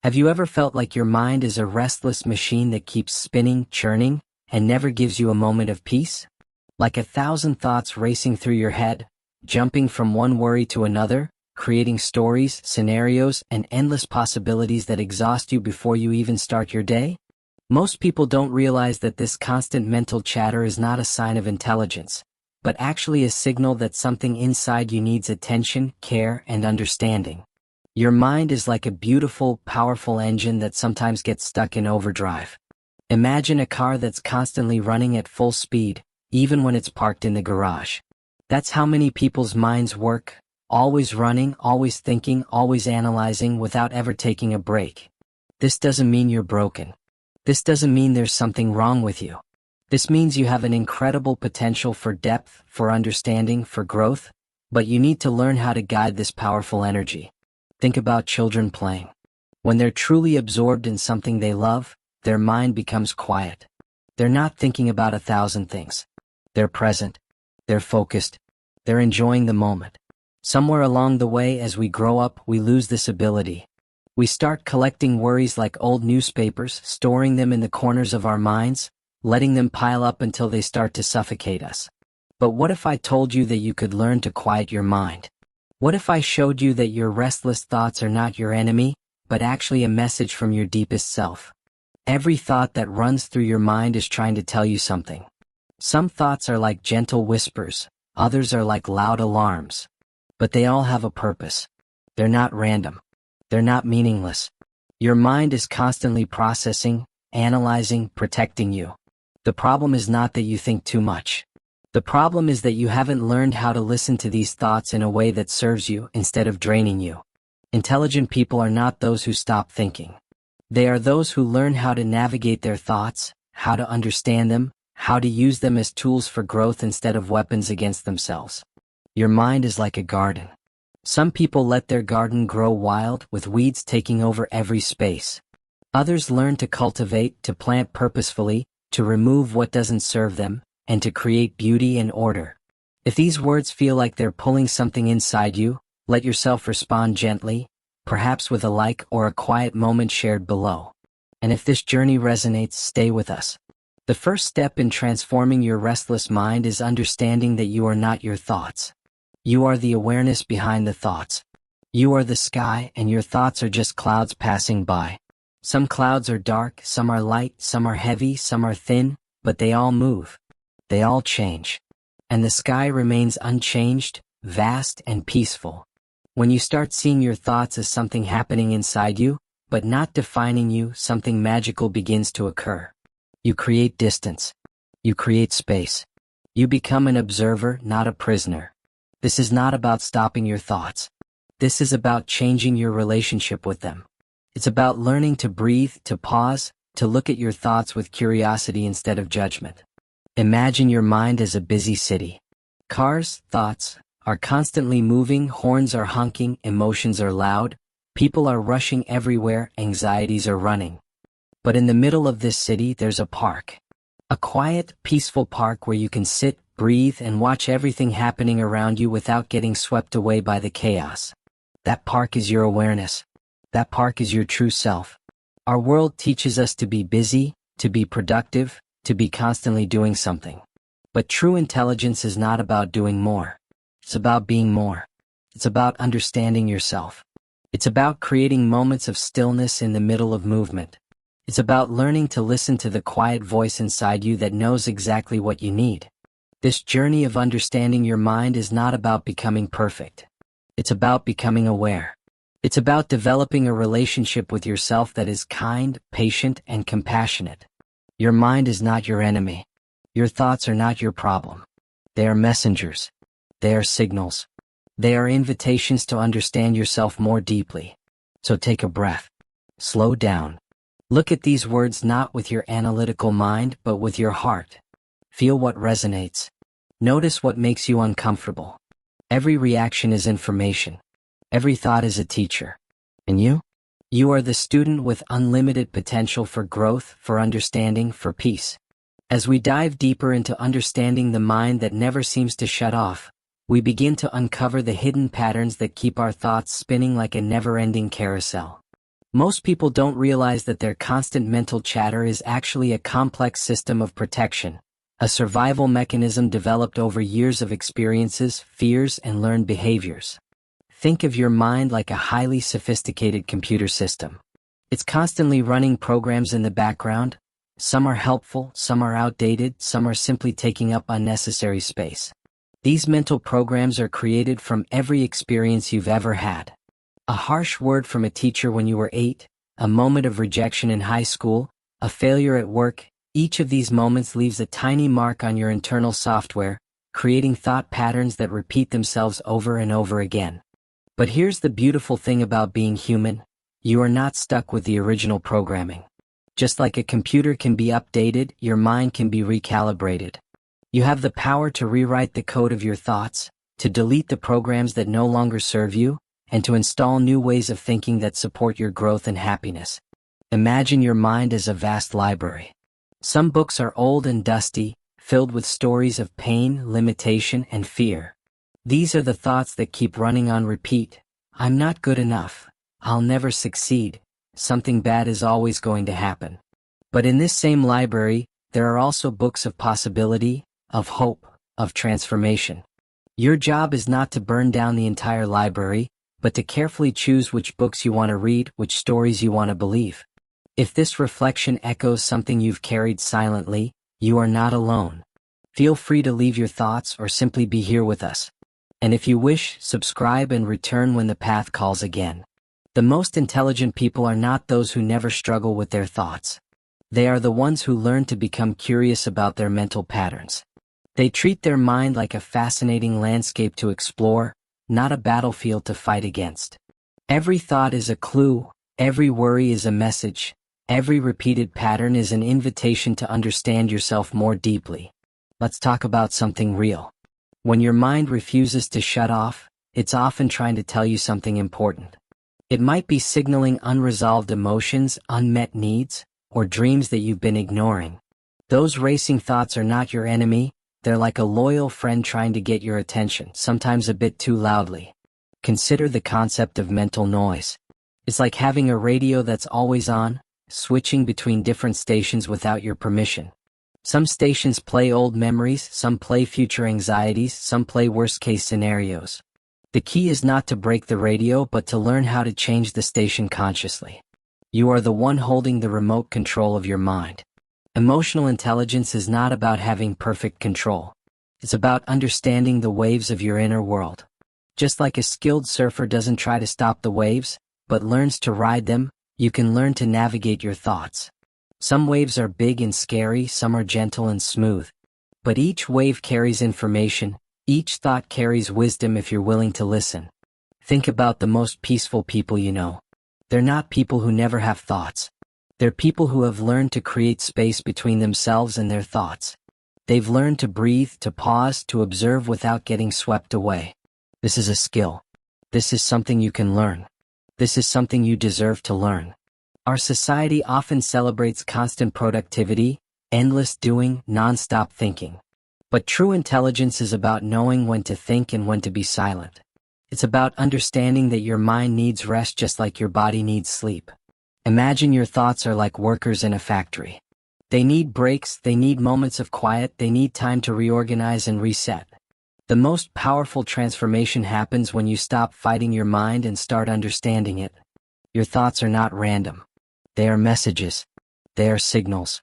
Have you ever felt like your mind is a restless machine that keeps spinning, churning, and never gives you a moment of peace? Like 1,000 thoughts racing through your head, jumping from one worry to another, creating stories, scenarios, and endless possibilities that exhaust you before you even start your day? Most people don't realize that this constant mental chatter is not a sign of intelligence, but actually a signal that something inside you needs attention, care, and understanding. Your mind is like a beautiful, powerful engine that sometimes gets stuck in overdrive. Imagine a car that's constantly running at full speed, even when it's parked in the garage. That's how many people's minds work, always running, always thinking, always analyzing without ever taking a break. This doesn't mean you're broken. This doesn't mean there's something wrong with you. This means you have an incredible potential for depth, for understanding, for growth, but you need to learn how to guide this powerful energy. Think about children playing. When they're truly absorbed in something they love, their mind becomes quiet. They're not thinking about 1,000 things. They're present. They're focused. They're enjoying the moment. Somewhere along the way, as we grow up, we lose this ability. We start collecting worries like old newspapers, storing them in the corners of our minds, letting them pile up until they start to suffocate us. But what if I told you that you could learn to quiet your mind? What if I showed you that your restless thoughts are not your enemy, but actually a message from your deepest self? Every thought that runs through your mind is trying to tell you something. Some thoughts are like gentle whispers, others are like loud alarms. But they all have a purpose. They're not random. They're not meaningless. Your mind is constantly processing, analyzing, protecting you. The problem is not that you think too much. The problem is that you haven't learned how to listen to these thoughts in a way that serves you instead of draining you. Intelligent people are not those who stop thinking. They are those who learn how to navigate their thoughts, how to understand them, how to use them as tools for growth instead of weapons against themselves. Your mind is like a garden. Some people let their garden grow wild, with weeds taking over every space. Others learn to cultivate, to plant purposefully, to remove what doesn't serve them, and to create beauty and order. If these words feel like they're pulling something inside you, let yourself respond gently, perhaps with a like or a quiet moment shared below. And if this journey resonates, stay with us. The first step in transforming your restless mind is understanding that you are not your thoughts. You are the awareness behind the thoughts. You are the sky, and your thoughts are just clouds passing by. Some clouds are dark, some are light, some are heavy, some are thin, but they all move. They all change. And the sky remains unchanged, vast, and peaceful. When you start seeing your thoughts as something happening inside you, but not defining you, something magical begins to occur. You create distance. You create space. You become an observer, not a prisoner. This is not about stopping your thoughts. This is about changing your relationship with them. It's about learning to breathe, to pause, to look at your thoughts with curiosity instead of judgment. Imagine your mind as a busy city. Cars, thoughts, are constantly moving, horns are honking, emotions are loud, people are rushing everywhere, anxieties are running. But in the middle of this city, there's a park. A quiet, peaceful park where you can sit, breathe, and watch everything happening around you without getting swept away by the chaos. That park is your awareness. That park is your true self. Our world teaches us to be busy, to be productive, to be constantly doing something. But true intelligence is not about doing more. It's about being more. It's about understanding yourself. It's about creating moments of stillness in the middle of movement. It's about learning to listen to the quiet voice inside you that knows exactly what you need. This journey of understanding your mind is not about becoming perfect. It's about becoming aware. It's about developing a relationship with yourself that is kind, patient, and compassionate. Your mind is not your enemy. Your thoughts are not your problem. They are messengers. They are signals. They are invitations to understand yourself more deeply. So take a breath. Slow down. Look at these words not with your analytical mind, but with your heart. Feel what resonates. Notice what makes you uncomfortable. Every reaction is information. Every thought is a teacher. And you? You are the student with unlimited potential for growth, for understanding, for peace. As we dive deeper into understanding the mind that never seems to shut off, we begin to uncover the hidden patterns that keep our thoughts spinning like a never-ending carousel. Most people don't realize that their constant mental chatter is actually a complex system of protection, a survival mechanism developed over years of experiences, fears, and learned behaviors. Think of your mind like a highly sophisticated computer system. It's constantly running programs in the background. Some are helpful, some are outdated, some are simply taking up unnecessary space. These mental programs are created from every experience you've ever had. A harsh word from a teacher when you were 8, a moment of rejection in high school, a failure at work. Each of these moments leaves a tiny mark on your internal software, creating thought patterns that repeat themselves over and over again. But here's the beautiful thing about being human. You are not stuck with the original programming. Just like a computer can be updated, your mind can be recalibrated. You have the power to rewrite the code of your thoughts, to delete the programs that no longer serve you, and to install new ways of thinking that support your growth and happiness. Imagine your mind as a vast library. Some books are old and dusty, filled with stories of pain, limitation, and fear. These are the thoughts that keep running on repeat. I'm not good enough. I'll never succeed. Something bad is always going to happen. But in this same library, there are also books of possibility, of hope, of transformation. Your job is not to burn down the entire library, but to carefully choose which books you want to read, which stories you want to believe. If this reflection echoes something you've carried silently, you are not alone. Feel free to leave your thoughts or simply be here with us. And if you wish, subscribe and return when the path calls again. The most intelligent people are not those who never struggle with their thoughts. They are the ones who learn to become curious about their mental patterns. They treat their mind like a fascinating landscape to explore, not a battlefield to fight against. Every thought is a clue, every worry is a message, every repeated pattern is an invitation to understand yourself more deeply. Let's talk about something real. When your mind refuses to shut off, it's often trying to tell you something important. It might be signaling unresolved emotions, unmet needs, or dreams that you've been ignoring. Those racing thoughts are not your enemy, they're like a loyal friend trying to get your attention, sometimes a bit too loudly. Consider the concept of mental noise. It's like having a radio that's always on, switching between different stations without your permission. Some stations play old memories, some play future anxieties, some play worst-case scenarios. The key is not to break the radio but to learn how to change the station consciously. You are the one holding the remote control of your mind. Emotional intelligence is not about having perfect control. It's about understanding the waves of your inner world. Just like a skilled surfer doesn't try to stop the waves, but learns to ride them, you can learn to navigate your thoughts. Some waves are big and scary, some are gentle and smooth. But each wave carries information, each thought carries wisdom if you're willing to listen. Think about the most peaceful people you know. They're not people who never have thoughts. They're people who have learned to create space between themselves and their thoughts. They've learned to breathe, to pause, to observe without getting swept away. This is a skill. This is something you can learn. This is something you deserve to learn. Our society often celebrates constant productivity, endless doing, non-stop thinking. But true intelligence is about knowing when to think and when to be silent. It's about understanding that your mind needs rest just like your body needs sleep. Imagine your thoughts are like workers in a factory. They need breaks, they need moments of quiet, they need time to reorganize and reset. The most powerful transformation happens when you stop fighting your mind and start understanding it. Your thoughts are not random. They are messages. They are signals.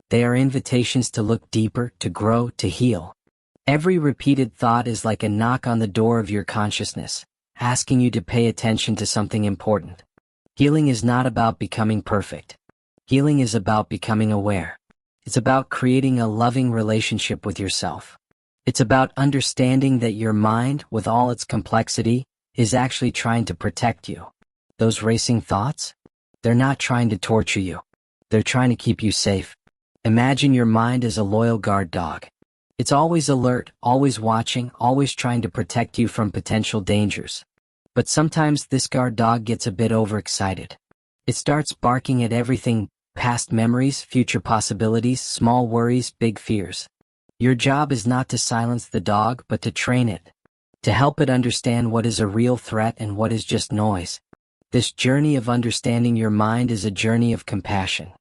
They are invitations to look deeper, to grow, to heal. Every repeated thought is like a knock on the door of your consciousness, asking you to pay attention to something important. Healing is not about becoming perfect. Healing is about becoming aware. It's about creating a loving relationship with yourself. It's about understanding that your mind, with all its complexity, is actually trying to protect you. Those racing thoughts? They're not trying to torture you. They're trying to keep you safe. Imagine your mind as a loyal guard dog. It's always alert, always watching, always trying to protect you from potential dangers. But sometimes this guard dog gets a bit overexcited. It starts barking at everything, past memories, future possibilities, small worries, big fears. Your job is not to silence the dog but to train it, to help it understand what is a real threat and what is just noise. This journey of understanding your mind is a journey of compassion.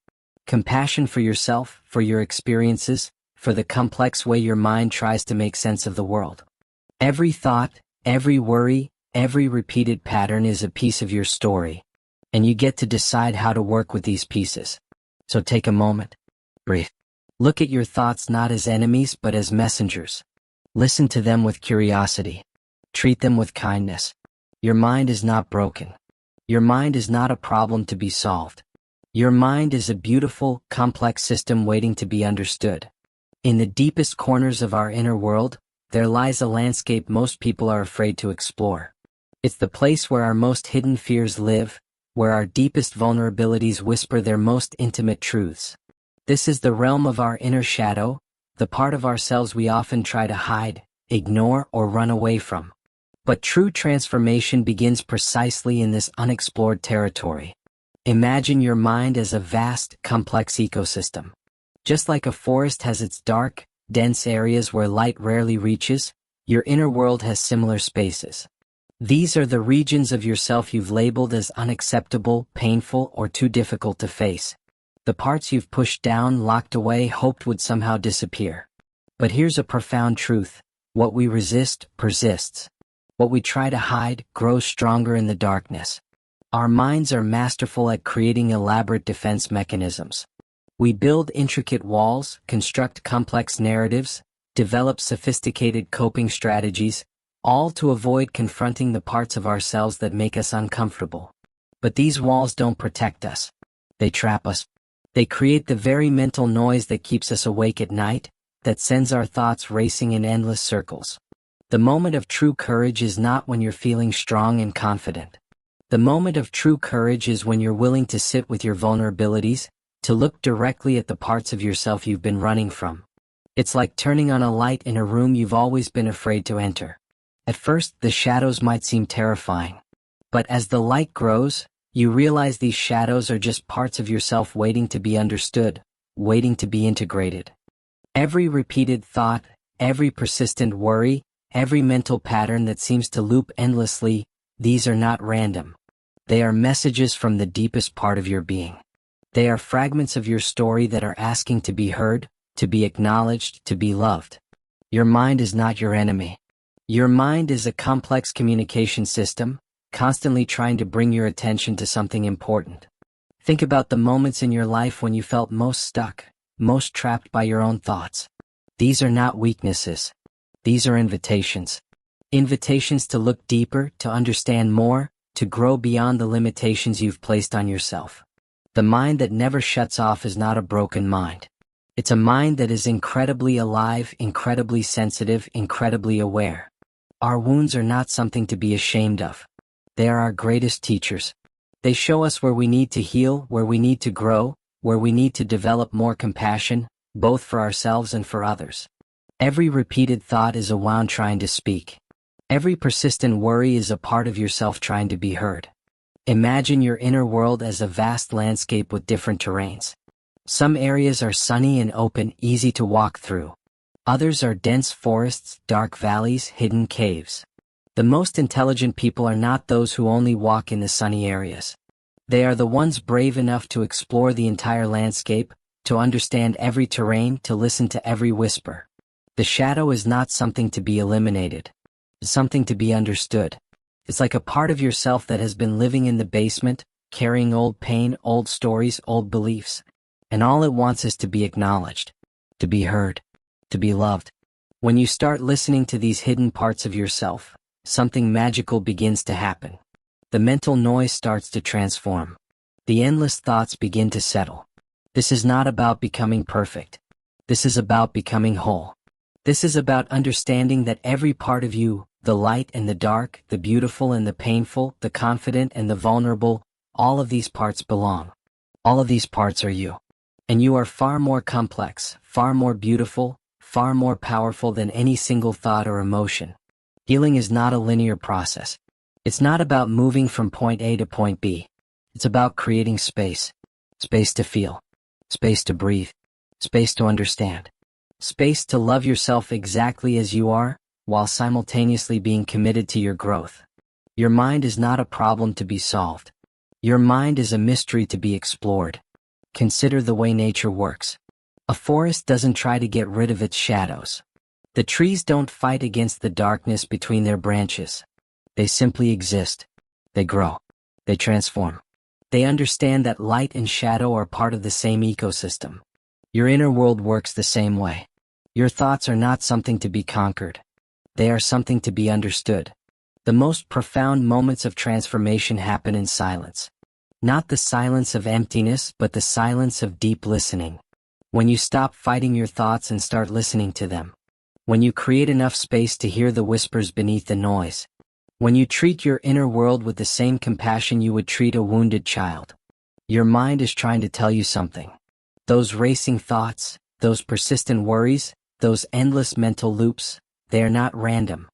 Compassion for yourself, for your experiences, for the complex way your mind tries to make sense of the world. Every thought, every worry, every repeated pattern is a piece of your story, and you get to decide how to work with these pieces. So take a moment. Breathe. Look at your thoughts not as enemies but as messengers. Listen to them with curiosity. Treat them with kindness. Your mind is not broken. Your mind is not a problem to be solved. Your mind is a beautiful, complex system waiting to be understood. In the deepest corners of our inner world, there lies a landscape most people are afraid to explore. It's the place where our most hidden fears live, where our deepest vulnerabilities whisper their most intimate truths. This is the realm of our inner shadow, the part of ourselves we often try to hide, ignore, or run away from. But true transformation begins precisely in this unexplored territory. Imagine your mind as a vast, complex ecosystem. Just like a forest has its dark, dense areas where light rarely reaches, your inner world has similar spaces. These are the regions of yourself you've labeled as unacceptable, painful, or too difficult to face. The parts you've pushed down, locked away, hoped would somehow disappear. But here's a profound truth: what we resist, persists. What we try to hide, grows stronger in the darkness. Our minds are masterful at creating elaborate defense mechanisms. We build intricate walls, construct complex narratives, develop sophisticated coping strategies, all to avoid confronting the parts of ourselves that make us uncomfortable. But these walls don't protect us. They trap us. They create the very mental noise that keeps us awake at night, that sends our thoughts racing in endless circles. The moment of true courage is not when you're feeling strong and confident. The moment of true courage is when you're willing to sit with your vulnerabilities, to look directly at the parts of yourself you've been running from. It's like turning on a light in a room you've always been afraid to enter. At first, the shadows might seem terrifying. But as the light grows, you realize these shadows are just parts of yourself waiting to be understood, waiting to be integrated. Every repeated thought, every persistent worry, every mental pattern that seems to loop endlessly, these are not random. They are messages from the deepest part of your being. They are fragments of your story that are asking to be heard, to be acknowledged, to be loved. Your mind is not your enemy. Your mind is a complex communication system, constantly trying to bring your attention to something important. Think about the moments in your life when you felt most stuck, most trapped by your own thoughts. These are not weaknesses. These are invitations. Invitations to look deeper, to understand more, to grow beyond the limitations you've placed on yourself. The mind that never shuts off is not a broken mind. It's a mind that is incredibly alive, incredibly sensitive, incredibly aware. Our wounds are not something to be ashamed of. They are our greatest teachers. They show us where we need to heal, where we need to grow, where we need to develop more compassion, both for ourselves and for others. Every repeated thought is a wound trying to speak. Every persistent worry is a part of yourself trying to be heard. Imagine your inner world as a vast landscape with different terrains. Some areas are sunny and open, easy to walk through. Others are dense forests, dark valleys, hidden caves. The most intelligent people are not those who only walk in the sunny areas. They are the ones brave enough to explore the entire landscape, to understand every terrain, to listen to every whisper. The shadow is not something to be eliminated. It's something to be understood. It's like a part of yourself that has been living in the basement, carrying old pain, old stories, old beliefs. And all it wants is to be acknowledged, to be heard, to be loved. When you start listening to these hidden parts of yourself, something magical begins to happen. The mental noise starts to transform. The endless thoughts begin to settle. This is not about becoming perfect. This is about becoming whole. This is about understanding that every part of you, the light and the dark, the beautiful and the painful, the confident and the vulnerable, all of these parts belong. All of these parts are you. And you are far more complex, far more beautiful, far more powerful than any single thought or emotion. Healing is not a linear process. It's not about moving from point A to point B. It's about creating space. Space to feel. Space to breathe. Space to understand. Space to love yourself exactly as you are, while simultaneously being committed to your growth. Your mind is not a problem to be solved. Your mind is a mystery to be explored. Consider the way nature works. A forest doesn't try to get rid of its shadows. The trees don't fight against the darkness between their branches. They simply exist. They grow. They transform. They understand that light and shadow are part of the same ecosystem. Your inner world works the same way. Your thoughts are not something to be conquered. They are something to be understood. The most profound moments of transformation happen in silence. Not the silence of emptiness, but the silence of deep listening. When you stop fighting your thoughts and start listening to them. When you create enough space to hear the whispers beneath the noise. When you treat your inner world with the same compassion you would treat a wounded child. Your mind is trying to tell you something. Those racing thoughts, those persistent worries, those endless mental loops, they are not random.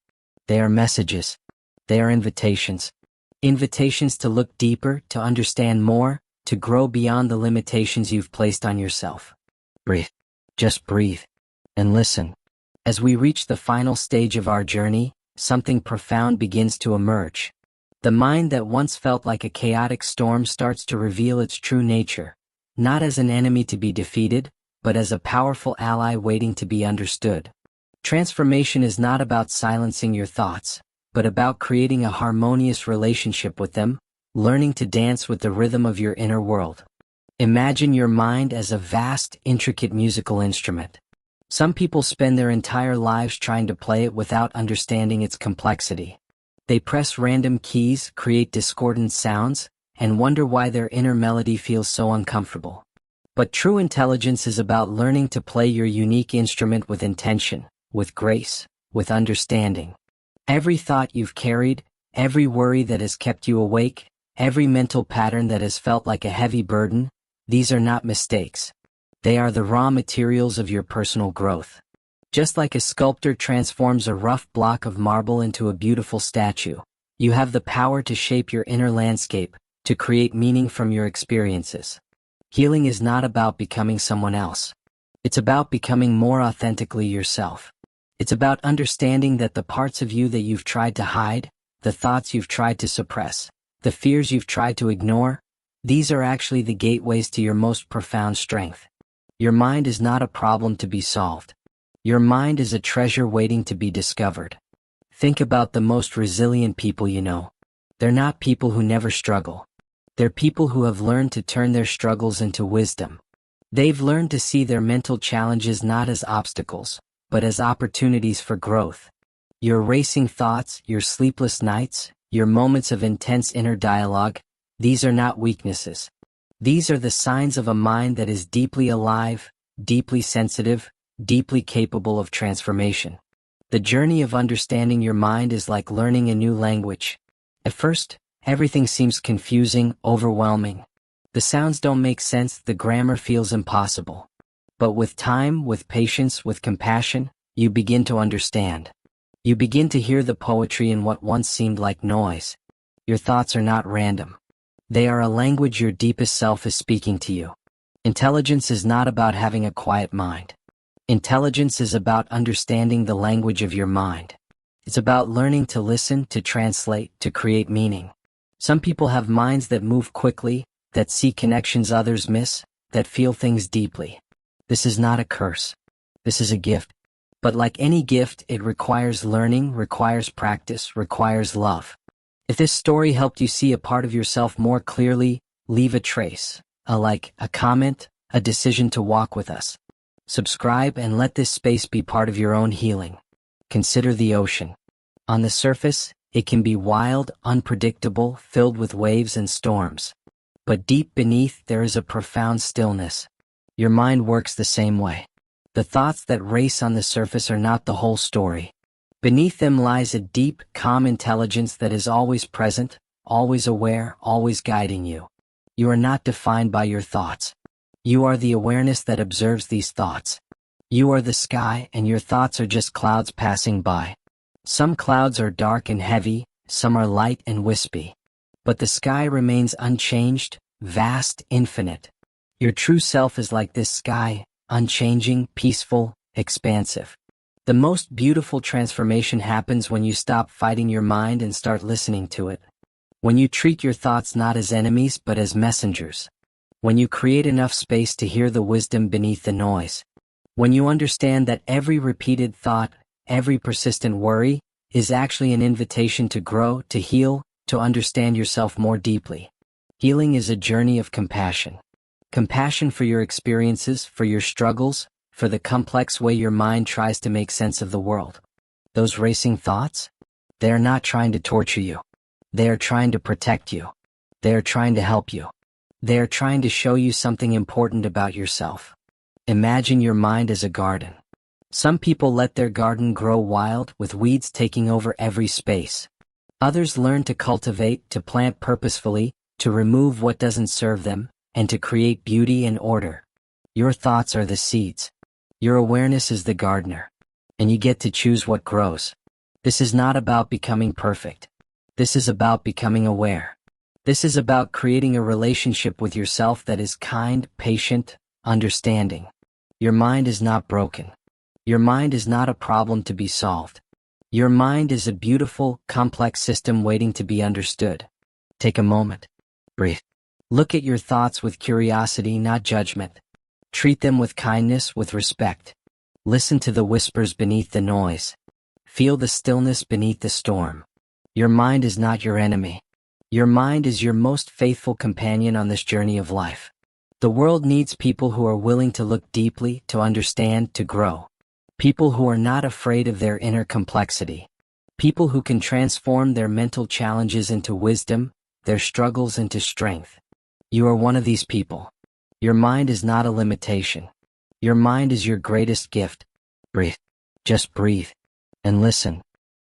They are messages. They are invitations. Invitations to look deeper, to understand more, to grow beyond the limitations you've placed on yourself. Breathe. Just breathe. And listen. As we reach the final stage of our journey, something profound begins to emerge. The mind that once felt like a chaotic storm starts to reveal its true nature, not as an enemy to be defeated, but as a powerful ally waiting to be understood. Transformation is not about silencing your thoughts, but about creating a harmonious relationship with them, learning to dance with the rhythm of your inner world. Imagine your mind as a vast, intricate musical instrument. Some people spend their entire lives trying to play it without understanding its complexity. They press random keys, create discordant sounds, and wonder why their inner melody feels so uncomfortable. But true intelligence is about learning to play your unique instrument with intention, with grace, with understanding. Every thought you've carried, every worry that has kept you awake, every mental pattern that has felt like a heavy burden, these are not mistakes. They are the raw materials of your personal growth. Just like a sculptor transforms a rough block of marble into a beautiful statue, you have the power to shape your inner landscape, to create meaning from your experiences. Healing is not about becoming someone else. It's about becoming more authentically yourself. It's about understanding that the parts of you that you've tried to hide, the thoughts you've tried to suppress, the fears you've tried to ignore, these are actually the gateways to your most profound strength. Your mind is not a problem to be solved. Your mind is a treasure waiting to be discovered. Think about the most resilient people you know. They're not people who never struggle. They're people who have learned to turn their struggles into wisdom. They've learned to see their mental challenges not as obstacles, but as opportunities for growth. Your racing thoughts, your sleepless nights, your moments of intense inner dialogue, these are not weaknesses. These are the signs of a mind that is deeply alive, deeply sensitive, deeply capable of transformation. The journey of understanding your mind is like learning a new language. At first, everything seems confusing, overwhelming. The sounds don't make sense, the grammar feels impossible. But with time, with patience, with compassion, you begin to understand. You begin to hear the poetry in what once seemed like noise. Your thoughts are not random. They are a language your deepest self is speaking to you. Intelligence is not about having a quiet mind. Intelligence is about understanding the language of your mind. It's about learning to listen, to translate, to create meaning. Some people have minds that move quickly, that see connections others miss, that feel things deeply. This is not a curse. This is a gift. But like any gift, it requires learning, requires practice, requires love. If this story helped you see a part of yourself more clearly, leave a trace, a like, a comment, a decision to walk with us. Subscribe and let this space be part of your own healing. Consider the ocean. On the surface, it can be wild, unpredictable, filled with waves and storms. But deep beneath, there is a profound stillness. Your mind works the same way. The thoughts that race on the surface are not the whole story. Beneath them lies a deep, calm intelligence that is always present, always aware, always guiding you. You are not defined by your thoughts. You are the awareness that observes these thoughts. You are the sky, and your thoughts are just clouds passing by. Some clouds are dark and heavy, some are light and wispy. But the sky remains unchanged, vast, infinite. Your true self is like this sky, unchanging, peaceful, expansive. The most beautiful transformation happens when you stop fighting your mind and start listening to it. When you treat your thoughts not as enemies but as messengers. When you create enough space to hear the wisdom beneath the noise. When you understand that every repeated thought, every persistent worry, is actually an invitation to grow, to heal, to understand yourself more deeply. Healing is a journey of compassion. Compassion for your experiences, for your struggles, for the complex way your mind tries to make sense of the world. Those racing thoughts? They are not trying to torture you. They are trying to protect you. They are trying to help you. They are trying to show you something important about yourself. Imagine your mind as a garden. Some people let their garden grow wild, with weeds taking over every space. Others learn to cultivate, to plant purposefully, to remove what doesn't serve them, and to create beauty and order. Your thoughts are the seeds. Your awareness is the gardener. And you get to choose what grows. This is not about becoming perfect. This is about becoming aware. This is about creating a relationship with yourself that is kind, patient, understanding. Your mind is not broken. Your mind is not a problem to be solved. Your mind is a beautiful, complex system waiting to be understood. Take a moment. Breathe. Look at your thoughts with curiosity, not judgment. Treat them with kindness, with respect. Listen to the whispers beneath the noise. Feel the stillness beneath the storm. Your mind is not your enemy. Your mind is your most faithful companion on this journey of life. The world needs people who are willing to look deeply, to understand, to grow. People who are not afraid of their inner complexity. People who can transform their mental challenges into wisdom, their struggles into strength. You are one of these people. Your mind is not a limitation. Your mind is your greatest gift. Breathe. Just breathe. And listen.